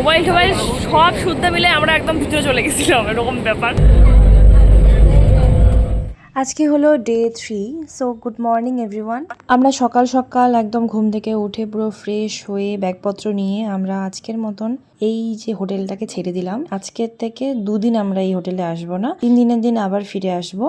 Mobile টোবাইল সব শুদ্ধ মিলে আমরা একদম ভিতরে চলে গেছিলাম, এরকম ব্যাপার। আজকে হলো day 3। So good morning everyone. আমরা সকাল সকাল একদম ঘুম থেকে উঠে পুরো ফ্রেশ হয়ে ব্যাগপত্র নিয়ে আমরা আজকের মতন এই যে হোটেলটাকে ছেড়ে দিলাম। আজকের থেকে 2 দিন আমরা এই হোটেলে আসবো না, 3 দিনের দিন আবার ফিরে আসবো।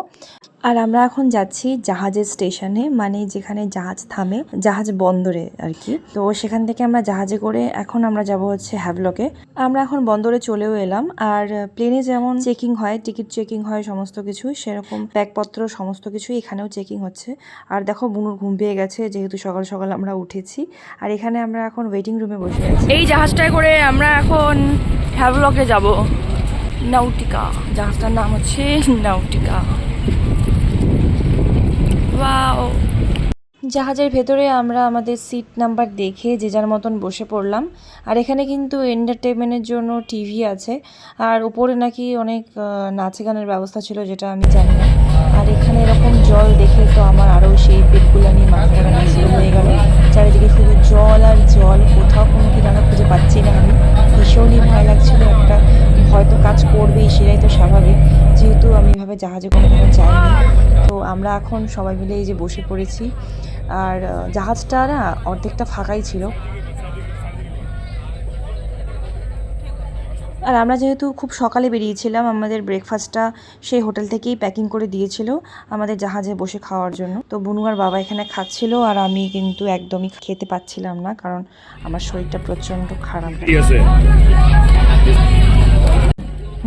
আর আমরা এখন যাচ্ছি জাহাজের স্টেশনে, মানে যেখানে জাহাজ থামে, জাহাজ বন্দরে আর কি। তো সেখান থেকে আমরা জাহাজে করে এখন আমরা যাব হচ্ছে হ্যাভলকে। আমরা এখন বন্দরে চলেও এলাম। আর প্লেনে যেমন চেকিং হয়, টিকিট চেকিং হয় সমস্ত কিছু, সেরকম ব্যাগপত্র সমস্ত কিছুই এখানেও চেকিং হচ্ছে। আর দেখো বুনুর ঘুম পেয়ে গেছে, যেহেতু সকাল সকাল আমরা উঠেছি। আর এখানে আমরা এখন ওয়েটিং রুমে বসে আছি। এই জাহাজটায় করে আমরা এখন হ্যাভলকে যাব। নাউটিকা, জাহাজটার নাম হচ্ছে নাউটিকা। ওয়াও। জাহাজের ভেতরে আমরা আমাদের সিট নাম্বার দেখে যে যার মতন বসে পড়লাম। আর এখানে কিন্তু এন্টারটেনমেন্টের জন্য টিভি আছে, আর উপরে নাকি অনেক নাচ গানের ব্যবস্থা ছিল, যেটা আমি জানি না। আর এখানে এরকম জল দেখে তো আমার আরও সেই পেটগুলো নিয়ে মাথা ঘোরানো শুরু হয়ে গেল। চারিদিকে শুধু জল আর জল, কোথাও কোনো কিনারা খুঁজে পাচ্ছি না আমি। ভীষণই ভয় লাগছিল, একটা ভয় তো কাজ করবেই, সেটাই তো স্বাভাবিক, যেহেতু আমি এভাবে জাহাজে কোনোদিনও যাইনি। তো আমরা এখন সবাই মিলে এই যে বসে পড়েছি। আর জাহাজটা না অর্ধেকটা ফাঁকাই ছিল। আর আমরা যেহেতু খুব সকালে বেরিয়েছিলাম, আমাদের ব্রেকফাস্টটা সেই হোটেল থেকেই প্যাকিং করে দিয়েছিল আমাদের জাহাজে বসে খাওয়ার জন্য। তো বুনু আর বাবা এখানে খাচ্ছিল, আর আমি কিন্তু একদমই খেতে পাচ্ছিলাম না, কারণ আমার শরীরটা প্রচণ্ড খারাপ।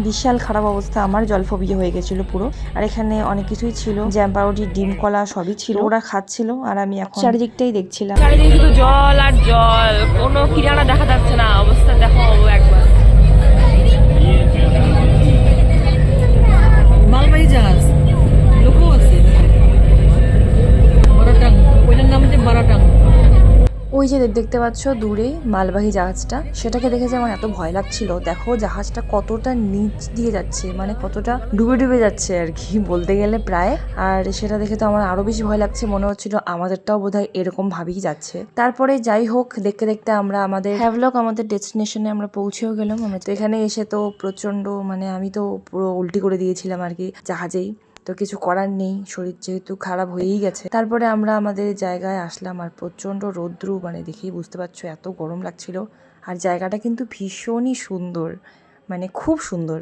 বিশাল খারাপ অবস্থা, আমার জলফোবিয়া হয়ে গেছিল পুরো। আর এখানে অনেক কিছুই ছিল, জ্যাম পাউরুটি, ডিম কলা সবই ছিল। ওরা খাচ্ছিল আর আমি এখন চারিদিকটাই দেখছিলাম। চারিদিকে শুধু জল আর জল, কোনো কিনারা দেখা যাচ্ছে না। অবস্থা দেখো একবার। মালবাহী জাহাজ লোকও আছে, বারাটাং, ওইটার নাম হচ্ছে বারাটাং। ওই যে দেখতে পাচ্ছ দূরে মালবাহী জাহাজটা, সেটাকে দেখে যে আমার এত ভয় লাগছিল। দেখো জাহাজটা কতটা নিচ দিয়ে যাচ্ছে, মানে কতটা ডুবে ডুবে যাচ্ছে আর কি বলতে গেলে প্রায়। আর সেটা দেখে তো আমার আরো বেশি ভয় লাগছে, মনে হচ্ছিল আমাদেরটাও বোধহয় এরকম ভাবেই যাচ্ছে। তারপরে যাই হোক, দেখতে দেখতে আমরা আমাদের হ্যাভলক, আমাদের ডেস্টিনেশনে আমরা পৌঁছেও গেলাম। আমরা তো এখানে এসে তো প্রচন্ড, মানে আমি তো পুরো উল্টি করে দিয়েছিলাম আর কি জাহাজেই। তো কিছু করার নেই, শরীর যেহেতু খারাপ হয়েই গেছে। তারপরে আমরা আমাদের জায়গায় আসলাম, আর প্রচণ্ড রৌদ্রু, মানে দেখেই বুঝতে পারছো এত গরম লাগছিল। আর জায়গাটা কিন্তু ভীষণই সুন্দর, মানে খুব সুন্দর।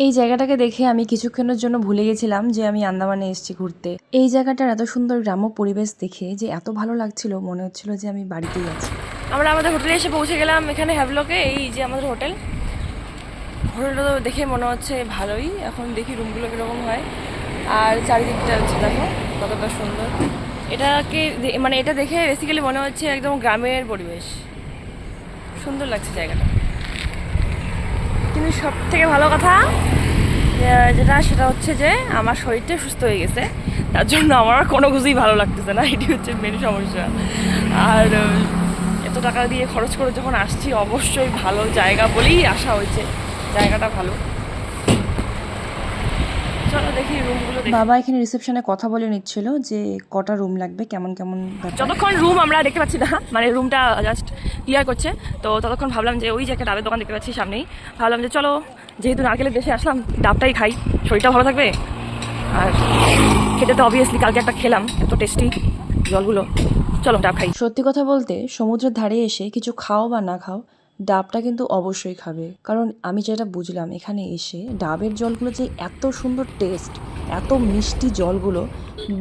এই জায়গাটাকে দেখে আমি কিছুক্ষণের জন্য ভুলে গেছিলাম যে আমি আন্দামানে এসেছি ঘুরতে। এই জায়গাটার এত সুন্দর গ্রাম্য পরিবেশ দেখে যে এত ভালো লাগছিল, মনে হচ্ছিল যে আমি বাড়িতেই আছি। আমরা আমাদের হোটেলে এসে পৌঁছে গেলাম, এখানে হ্যাভলকে। এই যে আমাদের হোটেল, হোটেলটা দেখে মনে হচ্ছে ভালোই। এখন দেখি রুমগুলো কীরকম হয়। আর চারিদিকটা হচ্ছে দেখো কতটা সুন্দর। এটাকে মানে এটা দেখে বেসিক্যালি মনে হচ্ছে একদম গ্রামের পরিবেশ, সুন্দর লাগছে জায়গাটা। কিন্তু সব থেকে ভালো কথা যেটা, সেটা হচ্ছে যে আমার শরীরটা সুস্থ হয়ে গেছে, তার জন্য আমার কোনো কিছুই ভালো লাগতেছে না। এটি হচ্ছে মেন সমস্যা। আর এত টাকা দিয়ে খরচ করে যখন আসছি, অবশ্যই ভালো জায়গা বলেই আসা হয়েছে, জায়গাটা ভালো। চলো দেখি রুমগুলো। বাবা এখানে রিসেপশনে কথা বলে নিচ্ছিল যে কটা রুম লাগবে, কেমন কেমন ব্যাপার। যতক্ষণ রুম আমরা দেখতে পাচ্ছি না, মানে রুমটা জাস্ট ক্লিয়ার করছে, তো ততক্ষণ ভাবলাম যে ওই যে একটা ডাবের দোকান দেখতে পাচ্ছি সামনেই, ভাবলাম যে চলো যেহেতু নারকেলের দেশে আসলাম, ডাবটাই খাই, শরীরটা ভালো থাকবে। আর খেতে তো অবভিয়াসলি কালকে একটা খেলাম, এত টেস্টি জলগুলো, চলো ডাব খাই। সত্যি কথা বলতে সমুদ্রের ধারে এসে কিছু খাও বা না খাও, ডাবটা কিন্তু অবশ্যই খাবে। কারণ আমি যেটা বুঝলাম এখানে এসে, ডাবের জলগুলো যে এত সুন্দর টেস্ট, এত মিষ্টি জলগুলো,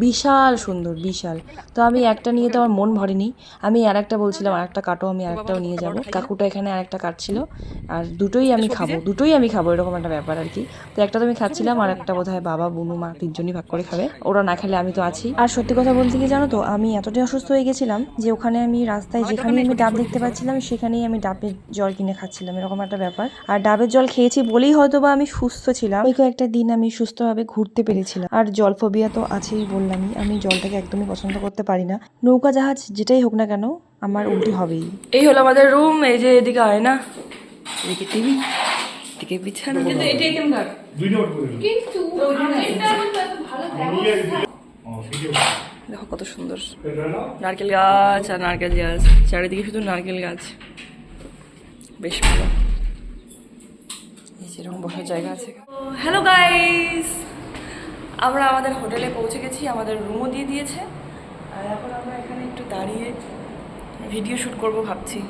বিশাল সুন্দর, বিশাল। তো আমি একটা নিয়ে তো আমার মন ভরেনি, আমি আর একটা বলছিলাম আর একটা কাটো, আমি আর একটাও নিয়ে যাব। কাকুটা এখানে আর একটা কাটছিল, আর দুটোই আমি খাবো এরকম একটা ব্যাপার আর কি। তো একটা তো আমি খাচ্ছিলাম, আর একটা বোধহয় বাবা, বুনু, মা 3জনই ভাগ করে খাবে। ওরা না খেলে আমি তো আছি। আর সত্যি কথা বলতে কি জানো তো, আমি এতটাই অসুস্থ হয়ে গেছিলাম যে ওখানে আমি রাস্তায় যেখানে আমি ডাব দেখতে পাচ্ছিলাম, সেখানেই আমি ডাবের জল কিনে খাচ্ছিলাম, এরকম একটা ব্যাপার। আর ডাবের জল খেয়েছি বলেই হয়তো বা আমি সুস্থ ছিলাম, ওই কয়েকটা দিন আমি সুস্থভাবে ঘুরতে পেরেছিলাম। আর জল ফোবিয়া তো আছেই, বললামই, আমি জলটাকে একদমই পছন্দ করতে পারি না। নৌকা জাহাজ যেটাই হোক না কেন, আমার উল্টি হবেই। এই হলো আমাদের রুম, এই যে এদিকে হয় না, এদিকে টিভি, এদিকে বিছানা। কিন্তু এটা কেমন ঘর? দেখো কত সুন্দর নারকেল গাছ আর নারকেল গাছ, চারিদিকে শুধু নারকেল গাছ, বেশ ভালো। এই যেরকম বসার জায়গা আছে। হ্যালো গাইস, আমরা আমাদের হোটেলে পৌঁছে গেছি, আমাদের রুমও দিয়ে দিয়েছে। আর এখন আমরা এখানে একটু দাঁড়িয়ে ভিডিও শ্যুট করবো ভাবছি।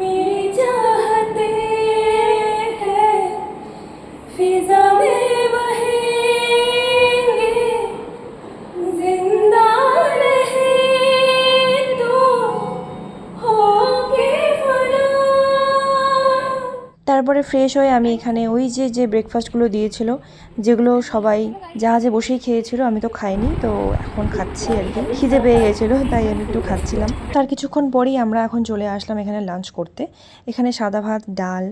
मेरी चाहते हैं फिजा में बहेंगे, जिंदा रहे तो होके फना। তারপরে ফ্রেশ হয়ে আমি এখানে ওই যে ব্রেকফাস্টগুলো দিয়েছিল, যেগুলো সবাই জাহাজে বসেই খেয়েছিল, আমি তো খাইনি, তো এখন খাচ্ছি আর কি। খিদে পেয়ে গেছিলো তাই আমি একটু খাচ্ছিলাম। তার কিছুক্ষণ পরেই আমরা এখন চলে আসলাম এখানে লাঞ্চ করতে। এখানে সাদা ভাত, ডাল,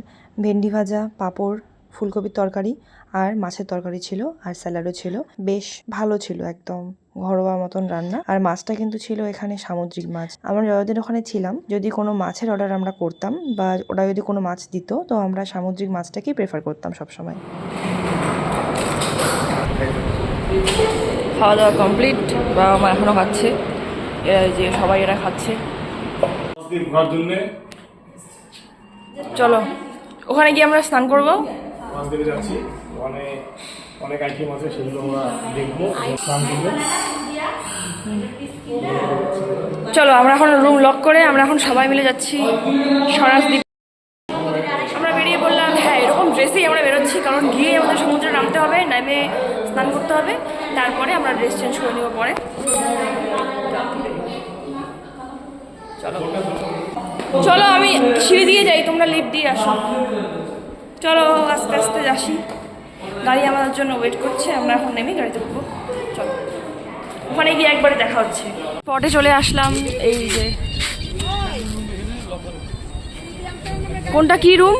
ভেন্ডি ভাজা, পাঁপড়, ফুলকপির তরকারি আর মাছের তরকারি ছিল, আর স্যালাডও ছিল। বেশ ভালো ছিল, একদম ঘরোয়া মতন রান্না। আর মাছটা কিন্তু ছিল এখানে সামুদ্রিক মাছ। আমরা যতদিন ওখানে ছিলাম, যদি কোনো মাছের অর্ডার আমরা করতাম বা ওরা যদি কোনো মাছ দিত, তো আমরা সামুদ্রিক মাছটাকেই প্রেফার করতাম সবসময়। খাওয়া দাওয়া কমপ্লিট, বাবা মা এখনো খাচ্ছে, এরা যে সবাই এরা খাচ্ছে। চলো ওখানে গিয়ে আমরা স্নান করবো। যাচ্ছি, অনেক আইটেম আছে, সেগুলো আমরা দেখবো, স্নান করবো। চলো আমরা এখন রুম লক করে আমরা এখন সবাই মিলে যাচ্ছি স্বরাজ দ্বীপ। আমরা বেরিয়ে বললাম, হ্যাঁ এরকম ড্রেসেই আমরা বেরোচ্ছি, কারণ গিয়ে আমাদের সমুদ্রে নামতে হবে, নেমে স্নান করতে হবে, তারপরে আমরা ড্রেস চেঞ্জ করে নেবো পরে। চলো চলো আমি সিঁড়ি দিয়ে যাই, তোমরা লিফট দিয়ে আসো। চলো আস্তে আস্তে আসি, গাড়ি আমাদের জন্য ওয়েট করছে, আমরা এখন নেমে গাড়িতে উঠবো। চলো ওখানে গিয়ে একবারে দেখা হচ্ছে। স্পটে চলে আসলাম। এই যে কোনটা কি room?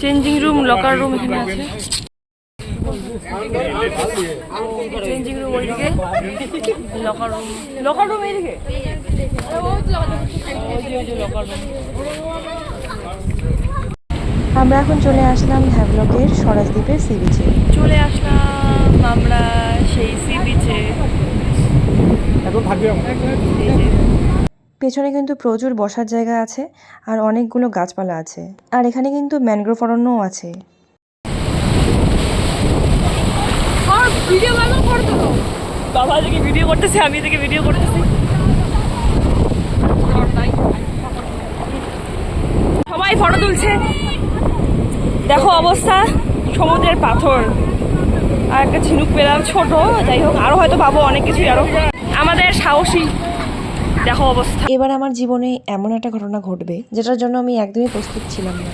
Changing room, locker room এখানে আছে। চেঞ্জিং রুম ওইদিকে, লকার রুম, লকার রুম এইদিকে, লকার রুম। আমরা এখন চলে আসলাম হ্যাভলকের স্বরাজদ্বীপের সি বিচে। চলে আসলাম আমরা সেই সি বিচে। পেছনে কিন্তু প্রচুর বসার জায়গা আছে আর অনেকগুলো গাছপালা আছে, আর এখানে কিন্তু ম্যানগ্রোভ অরণ্যও আছে। বাবা থেকে ভিডিও করতেছে, আমি থেকে ভিডিও করতেছি, সবাই ফটো তুলছে। দেখো অবস্থা, সমুদ্রের পাথর। আর একটা ঝিনুক পেলাম ছোট, যাই হোক আরো হয়তো পাবো অনেক কিছুই, আরো আমাদের সাহসী। দেখো অবস্থা। এবার আমার জীবনে এমন একটা ঘটনা ঘটবে যেটার জন্য আমি একদমই প্রস্তুত ছিলাম না।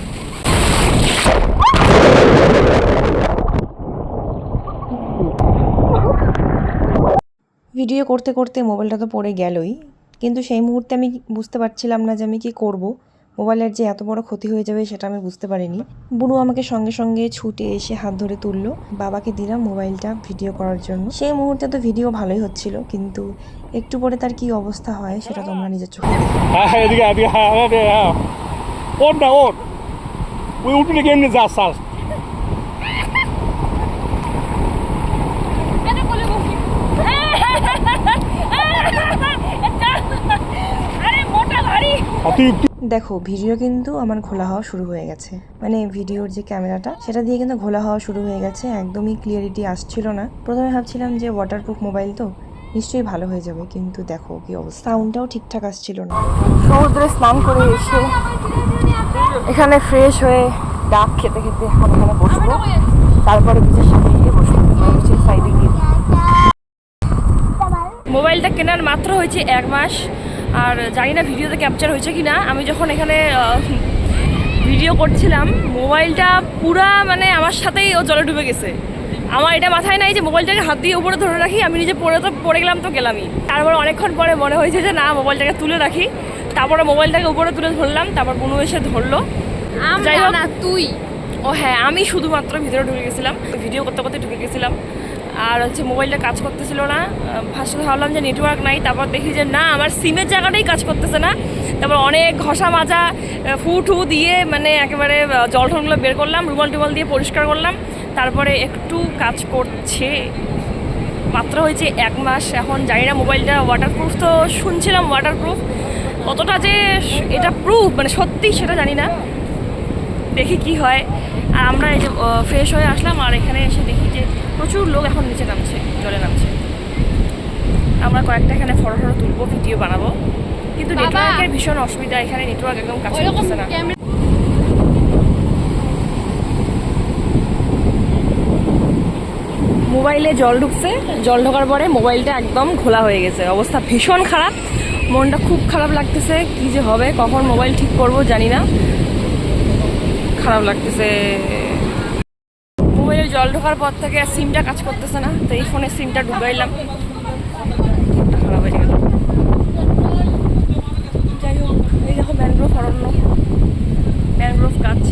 ভিডিও করতে করতে মোবাইলটা তো পড়ে গেলই, কিন্তু সেই মুহূর্তে আমি বুঝতে পারছিলাম না যে আমি কি করব। মোবাইলের যে এত বড় ক্ষতি হয়ে যাবে সেটা আমি বুঝতে পারিনি। বুনু আমাকে সঙ্গে সঙ্গে ছুটে এসে হাত ধরে তুললো, বাবাকে দিলাম মোবাইলটা ভিডিও করার জন্য। সেই মুহূর্তে তো ভিডিও ভালোই হচ্ছিল, কিন্তু একটু পরে তার কি অবস্থা হয় সেটা তোমরা নিজের চোখে দেখো। ওর না ওর, ওই উঠলে কেমনি যা সার। দেখো ভিডিও কিন্তু আমার ঘোলা হওয়া শুরু হয়ে গেছে, মানে ভিডিওর যে ক্যামেরাটা সেটা দিয়ে কিন্তু ঘোলা হওয়া শুরু হয়ে গেছে, একদমই ক্লিয়ারিটি আসছিল না। প্রথমে ভাবছিলাম যে ওয়াটারপ্রুফ মোবাইল তো নিশ্চয়ই ভালো হয়ে যাবে, কিন্তু দেখো কি অবস্থা, সাউন্ডটাও ঠিকঠাক আসছিল না। সমুদ্রে স্নান করে এসে এখানে ফ্রেশ হয়ে ডাব খেতে খেতে এখন এখানে বসবো, তারপরে বিচের সামনে গিয়ে বসবো, বিচের সাইডে গিয়ে। মোবাইলটা কেনার মাত্র হয়েছে 1 মাস, আর জানি না ভিডিওতে ক্যাপচার হয়েছে কি না। আমি যখন এখানে ভিডিও করছিলাম, মোবাইলটা পুরা মানে আমার সাথেই ও জলে ডুবে গেছে। আমার এটা মাথায় নাই যে মোবাইলটাকে হাত দিয়ে উপরে ধরে রাখি, আমি নিজে পড়ে গেলাম তো গেলামই। তারপর অনেকক্ষণ পরে মনে হয়েছে যে না, মোবাইলটাকে তুলে রাখি, তারপরে মোবাইলটাকে উপরে তুলে ধরলাম, তারপর বুনু এসে ধরলো। যাই হোক না, তুই ও হ্যাঁ, আমি শুধুমাত্র ভিতরে ঢুকে গেছিলাম, ভিডিও করতে করতে ঢুকে গেছিলাম। আর হচ্ছে মোবাইলটা কাজ করতেছিল না। ফার্স্টে ভাবলাম যে নেটওয়ার্ক নাই, তারপর দেখি যে না, আমার সিমের জায়গাটাই কাজ করতেছে না। তারপর অনেক ঘষা মাজা ফু দিয়ে মানে একেবারে জল টলগুলো বের করলাম, রুমাল টুমাল দিয়ে পরিষ্কার করলাম, তারপরে একটু কাজ করছে। মাত্র হয়েছে 1 মাস। এখন জানি না মোবাইলটা ওয়াটারপ্রুফ, তো শুনছিলাম ওয়াটারপ্রুফ, কতটা যে এটা প্রুফ মানে সত্যি সেটা জানি না, দেখি কি হয়। আর আমরা এই যে ফ্রেশ হয়ে আসলাম, আর এখানে এসে দেখি যে প্রচুর লোক এখন নিচে নামছে, জলে নামছে। আমরা কয়েকটা এখানে ফটো তুলবো, ভিডিও বানাবো, কিন্তু নেটওয়ার্কের ভীষণ অসুবিধা, এখানে নেটওয়ার্ক একদম কাজ করতেছে না। মোবাইলে জল ঢুকছে, জল ঢোকার পরে মোবাইলটা একদম খোলা হয়ে গেছে, অবস্থা ভীষণ খারাপ, মনটা খুব খারাপ লাগতেছে। কি যে হবে, কখন মোবাইল ঠিক করব জানি না, খারাপ লাগতেছে। মোবাইলে জল ঢোকার পর থেকে সিমটা কাজ করতেছে না, তো এই ফোনের সিমটা ঢুকাইলাম, খারাপ হয়ে গেল। যাই হোক, এই দেখো ম্যানগ্রোভ অরণ্য, ম্যানগ্রোভ গাছ।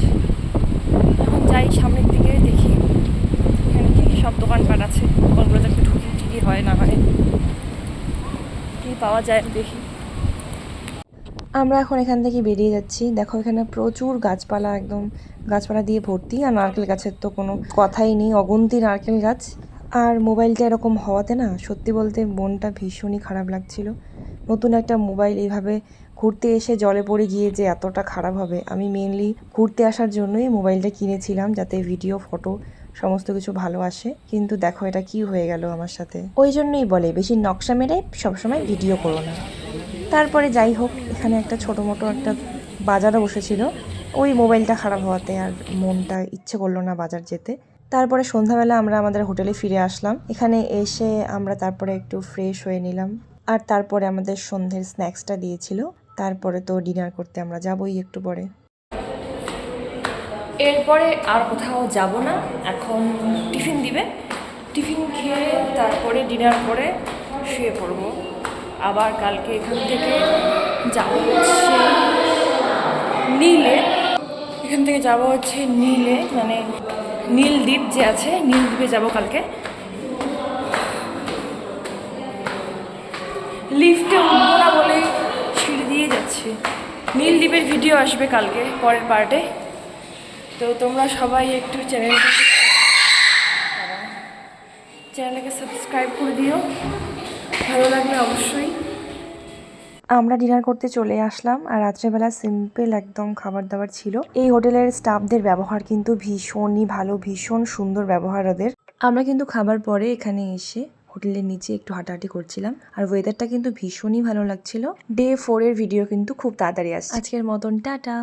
এখন যাই সামনের দিকে, দেখি এখানে কি সব দোকানপাট আছে, দোকানগুলোতে একটু ঢুকি, কী কী হয় না হয়, কী পাওয়া যায় দেখি। আমরা এখন এখান থেকে বেরিয়ে যাচ্ছি। দেখো এখানে প্রচুর গাছপালা, একদম গাছপালা দিয়ে ভর্তি। আর নারকেল গাছের তো কোনো কথাই নেই, অগুন্তি নারকেল গাছ। আর মোবাইলটা এরকম হওয়াতে না, সত্যি বলতে মনটা ভীষণই খারাপ লাগছিল। নতুন একটা মোবাইল এইভাবে ঘুরতে এসে জলে পড়ে গিয়ে যে এতটা খারাপ হবে, আমি মেনলি ঘুরতে আসার জন্যই মোবাইলটা কিনেছিলাম, যাতে ভিডিও ফটো সমস্ত কিছু ভালো আসে। কিন্তু দেখো এটা কি হয়ে গেল আমার সাথে। ওই জন্যই বলে বেশি নকশা মেরে সবসময় ভিডিও করো না। তারপরে যাই হোক, এখানে একটা ছোটো মোটো একটা বাজারও বসেছিল, ওই মোবাইলটা খারাপ হওয়াতে আর মনটা ইচ্ছে করলো না বাজার যেতে। তারপরে সন্ধ্যাবেলা আমরা আমাদের হোটেলে ফিরে আসলাম। এখানে এসে আমরা তারপরে একটু ফ্রেশ হয়ে নিলাম, আর তারপরে আমাদের সন্ধ্যের স্ন্যাক্সটা দিয়েছিল। তারপরে তো ডিনার করতে আমরা যাবই একটু পরে। এরপরে আর কোথাও যাব না, এখন টিফিন দিবে, টিফিন খেয়ে তারপরে ডিনার করে শুয়ে পড়ব। আবার কালকে এখান থেকে যাব হচ্ছে নীলে, এখান থেকে যাব হচ্ছে নীলে, মানে নীলদ্বীপ যে আছে, নীলদ্বীপে যাব কালকে। লিফটে উঠবো না বলে সিঁড়ি দিয়ে যাচ্ছি। নীলদ্বীপের ভিডিও আসবে কালকে পরের পার্টে, তো তোমরা সবাই একটু চ্যানেলকে সাবস্ক্রাইব করে দিও, ভালো লাগলে অবশ্যই। আমরা ডিনার করতে চলে আসলাম, আর রাত্রেবেলা সিম্পল একদম খাবার দাবার ছিল। এই হোটেলের স্টাফদের ব্যবহার কিন্তু ভীষণই ভালো, ভীষণ সুন্দর ব্যবহার ওদের। আমরা কিন্তু খাবার পরে এখানে এসে হোটেলের নিচে একটু হাঁটাহাঁটি করছিলাম, আর ওয়েদারটা কিন্তু ভীষণই ভালো লাগছিল। ডে 4 এর ভিডিও কিন্তু খুব তাড়াতাড়ি আসছে। আজকের মতন টাটা।